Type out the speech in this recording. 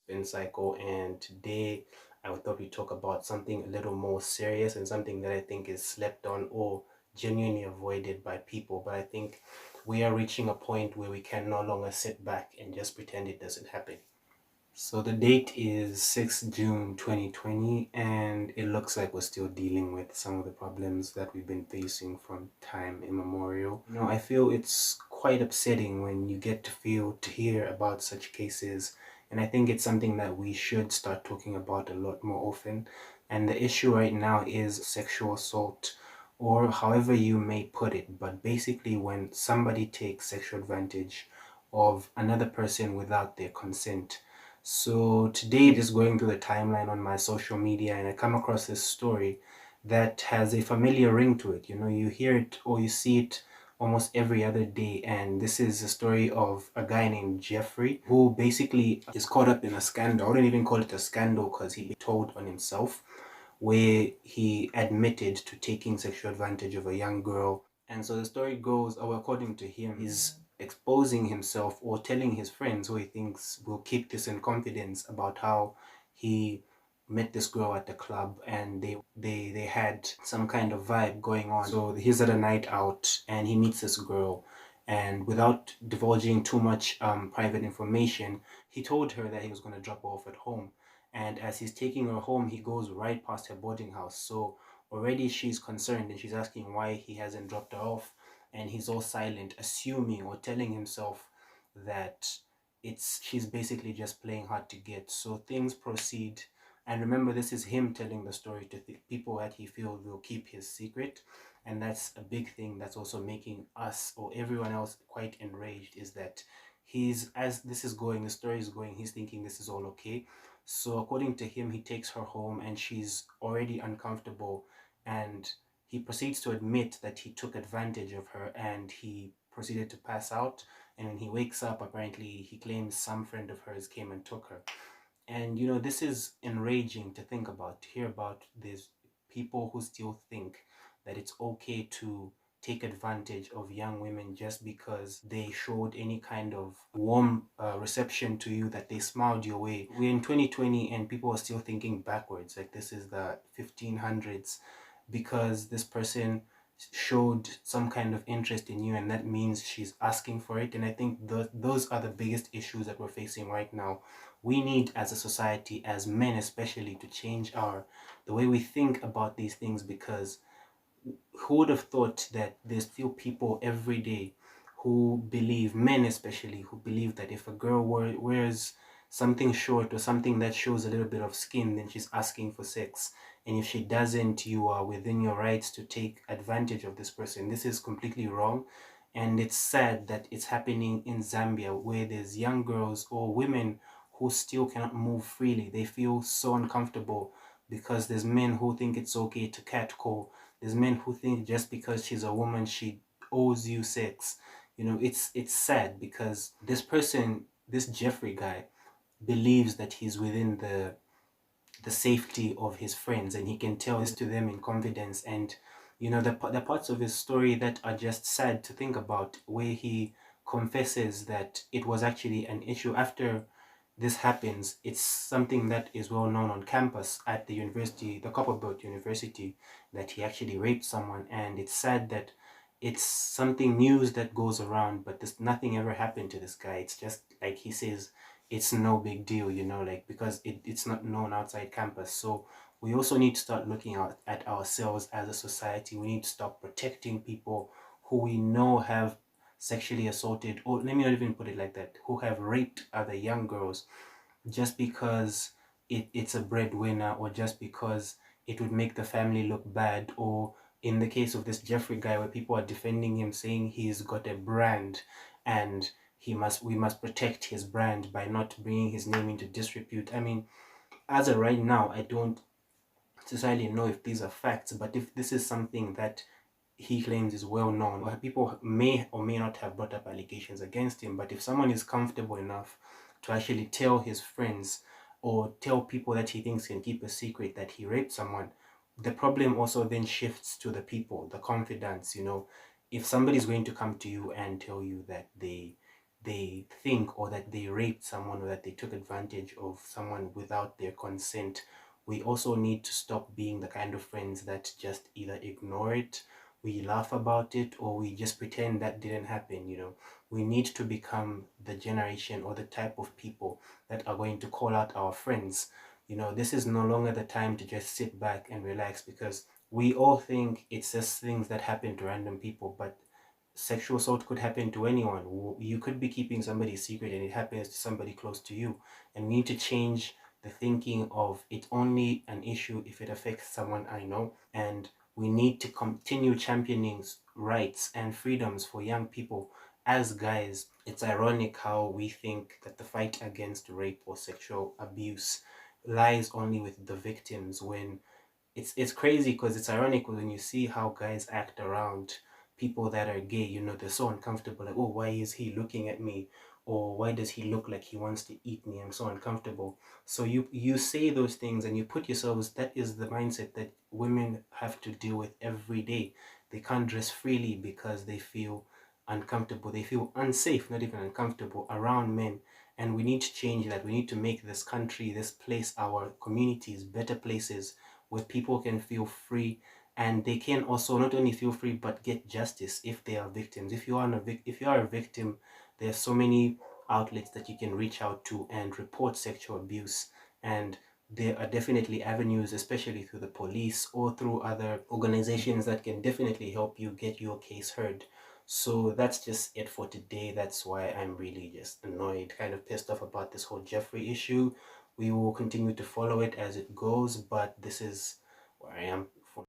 spin cycle, and today I thought we'd talk about something a little more serious and something that I think is slept on or genuinely avoided by people. But I think we are reaching a point where we can no longer sit back and just pretend it doesn't happen. So the date is 6th June 2020, and it looks like we're still dealing with some of the problems that we've been facing from time immemorial. I feel it's quite upsetting when you get to hear about such cases, and I think it's something that we should start talking about a lot more often. And the issue right now is sexual assault, or however you may put it, but basically when somebody takes sexual advantage of another person without their consent. So today, just going through the timeline on my social media, and I come across this story that has a familiar ring to it. You hear it or you see it almost every other day, and this is a story of a guy named Jeffrey who basically is caught up in a scandal. I wouldn't even call it a scandal because he told on himself, where he admitted to taking sexual advantage of a young girl. And so the story goes, or according to him, he's exposing himself or telling his friends who he thinks will keep this in confidence about how he met this girl at the club, and they had some kind of vibe going on. So he's at a night out and he meets this girl, and without divulging too much private information, he told her that he was going to drop her off at home. And as he's taking her home, he goes right past her boarding house. So already she's concerned and she's asking why he hasn't dropped her off. And he's all silent, assuming or telling himself that she's basically just playing hard to get. So things proceed. And remember, this is him telling the story to people that he feels will keep his secret. And that's a big thing that's also making us or everyone else quite enraged, is that as the story is going, he's thinking this is all okay. So according to him, he takes her home and she's already uncomfortable, and he proceeds to admit that he took advantage of her, and he proceeded to pass out. And when he wakes up, apparently he claims some friend of hers came and took her. And this is enraging to think about, to hear about these people who still think that it's okay to take advantage of young women just because they showed any kind of warm reception to you, that they smiled your way. We're in 2020 and people are still thinking backwards, like this is the 1500s, because this person showed some kind of interest in you and that means she's asking for it. And I think those are the biggest issues that we're facing right now. We need, as a society, as men especially, to change the way we think about these things, because who would have thought that there's still people every day who believe, men especially, who believe that if a girl wears something short or something that shows a little bit of skin, then she's asking for sex. And if she doesn't, you are within your rights to take advantage of this person. This is completely wrong. And it's sad that it's happening in Zambia, where there's young girls or women who still cannot move freely. They feel so uncomfortable because there's men who think it's okay to catcall. There's men who think just because she's a woman, she owes you sex. It's sad because this person, this Jeffrey guy, believes that he's within the safety of his friends and he can tell this to them in confidence. And the parts of his story that are just sad to think about, where he confesses that it was actually an issue after this happens. It's something that is well known on campus at the university, the Copperbelt University, that he actually raped someone. And it's sad that it's something news that goes around, but nothing ever happened to this guy. It's just like he says, it's no big deal, like because it's not known outside campus. So we also need to start looking at ourselves as a society. We need to stop protecting people who we know have sexually assaulted, or let me not even put it like that, who have raped other young girls, just because it's a breadwinner, or just because it would make the family look bad. Or in the case of this Jeffrey guy, where people are defending him, saying he's got a brand and we must protect his brand by not bringing his name into disrepute. I mean, as of right now, I don't necessarily know if these are facts, but if this is something that he claims is well known, or people may or may not have brought up allegations against him, but if someone is comfortable enough to actually tell his friends or tell people that he thinks can keep a secret that he raped someone, the problem also then shifts to the people, the confidants. If somebody's going to come to you and tell you that they think or that they raped someone or that they took advantage of someone without their consent. We also need to stop being the kind of friends that just either ignore it, we laugh about it, or we just pretend that didn't happen. We need to become the generation or the type of people that are going to call out our friends. This is no longer the time to just sit back and relax, because we all think it's just things that happen to random people, but sexual assault could happen to anyone. You could be keeping somebody's secret and it happens to somebody close to you. And we need to change the thinking of it's only an issue if it affects someone I know. And we need to continue championing rights and freedoms for young people. As guys, it's ironic how we think that the fight against rape or sexual abuse lies only with the victims, when it's crazy, because it's ironic when you see how guys act around people that are gay. They're so uncomfortable, like, oh, why is he looking at me, or why does he look like he wants to eat me? I'm so uncomfortable. So you say those things and you put yourselves, that is the mindset that women have to deal with every day. They can't dress freely because they feel uncomfortable, they feel unsafe, not even uncomfortable, around men. And we need to change that. We need to make this country, this place, our communities better places where people can feel free, and they can also not only feel free but get justice if they are victims. If you are a victim, there are so many outlets that you can reach out to and report sexual abuse, and there are definitely avenues, especially through the police or through other organizations, that can definitely help you get your case heard. So that's just it for today. That's why I'm really just annoyed, kind of pissed off about this whole Jeffrey issue. We will continue to follow it as it goes, but this is where I am.